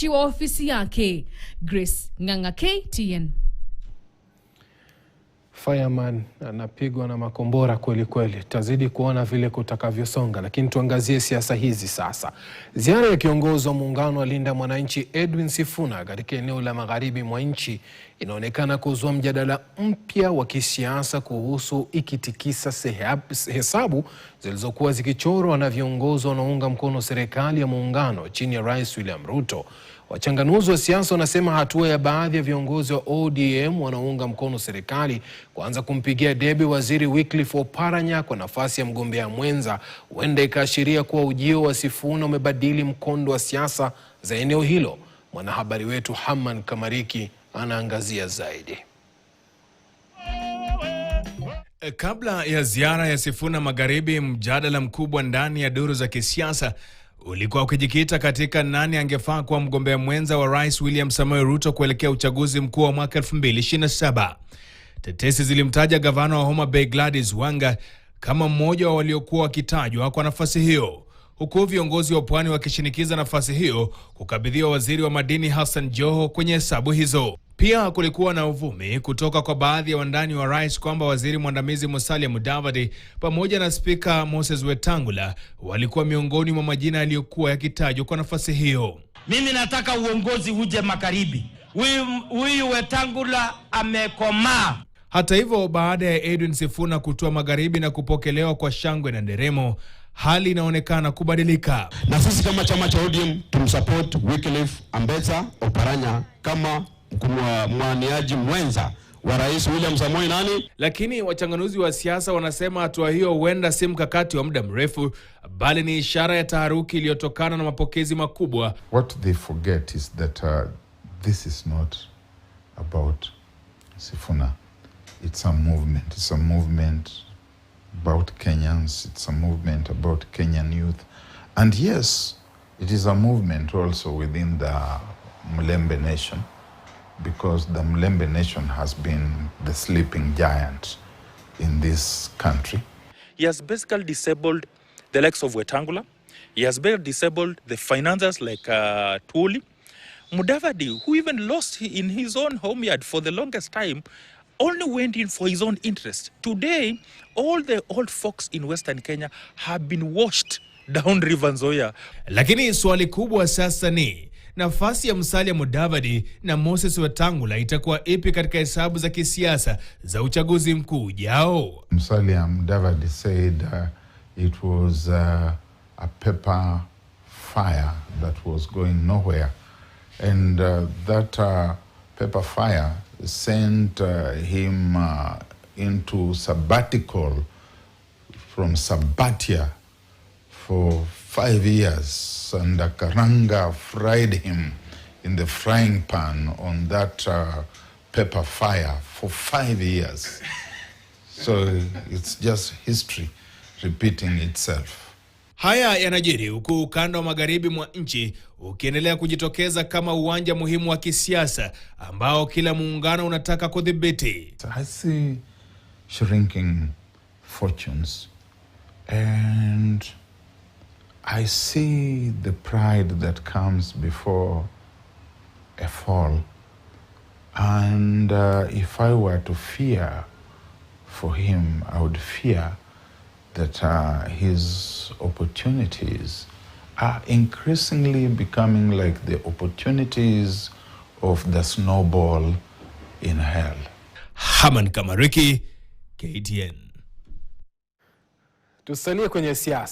wa ofisi yake. Grace Ng'ang'a, KTN. Fireman anapigwa na makombora kweli kweli. Tazidi kuona vile kutakavyosonga, lakini tuangazie siasa hizi sasa. Ziara ya kiongozi wa muungano wa Linda Mwananchi Edwin Sifuna katika eneo la magharibi mwa nchi inaonekana kuzua mjadala mpya wa kisiasa kuhusu ikitikisa hesabu zilizokuwa zikichorwa na viongozi wanaounga mkono serikali ya muungano chini ya Rais William Ruto. Wachanganuzi wa siasa wanasema hatua ya baadhi ya viongozi wa ODM wanaounga mkono serikali kuanza kumpigia debe waziri Wycliffe Oparanya kwa nafasi ya mgombea mwenza huenda ikaashiria kuwa ujio wa Sifuna umebadili mkondo wa siasa za eneo hilo. Mwanahabari wetu Haman Kamariki anaangazia zaidi. Kabla ya ziara ya Sifuna magharibi, mjadala mkubwa ndani ya duru za kisiasa ulikuwa ukijikita katika nani angefaa kuwa mgombea mwenza wa Rais William Samoei Ruto kuelekea uchaguzi mkuu wa mwaka 2027. Tetesi zilimtaja gavana wa Homa Bay Gladys Wanga kama mmoja wa waliokuwa wakitajwa kwa nafasi hiyo, huku viongozi wa pwani wakishinikiza nafasi hiyo kukabidhiwa waziri wa madini Hassan Joho kwenye hesabu hizo. Pia kulikuwa na uvumi kutoka kwa baadhi ya wandani wa rais kwamba waziri mwandamizi Musalia Mudavadi pamoja na spika Moses Wetangula walikuwa miongoni mwa majina yaliyokuwa yakitajwa kwa nafasi hiyo. Mimi nataka uongozi uje magharibi. Huyu Wetangula amekomaa. Hata hivyo, baada ya Edwin Sifuna kutua magharibi na kupokelewa kwa shangwe na nderemo, hali inaonekana kubadilika. Na sisi kama chama cha ODM tumsupport Wycliffe Oparanya kama mwaniaji mwenza wa Rais William Samoei nani. Lakini wachanganuzi wa siasa wanasema hatua hiyo huenda si mkakati wa muda mrefu, bali ni ishara ya taharuki iliyotokana na mapokezi makubwa. What they forget is that this is not about Sifuna. It's a movement. It's a movement about Kenyans. It's a movement about Kenyan youth. And yes, it is a movement also within the Mlembe Nation, because the Mlembe Nation has been the sleeping giant in this country. He has basically disabled the likes of Wetangula. He has basically disabled the financiers like Tuoli. Mudavadi, who even lost in his own homeyard for the longest time, only went in for his own interest. Today, all the old folks in Western Kenya have been washed down River Nzoia. Lakini swali kubwa sasa ni nafasi ya Musalia Mudavadi na Moses Wetangula itakuwa ipi katika hesabu za kisiasa za uchaguzi mkuu ujao? Musalia Mudavadi said it was a paper fire that was going nowhere, and that paper fire sent him into sabbatical from Sabatia for 5 years, and Karanga fried him in the frying pan on that paper fire for 5 years. So it's just history repeating itself. Haya yanajiri huku ukanda wa magharibi mwa nchi ukiendelea kujitokeza kama uwanja muhimu wa kisiasa ambao kila muungano unataka kudhibiti. I see shrinking fortunes, and I see the pride that comes before a fall. And if I were to fear for him, I would fear that his opportunities are increasingly becoming like the opportunities of the snowball in hell. Haman Kamariki, KTN. Tusalie kwenye siasa.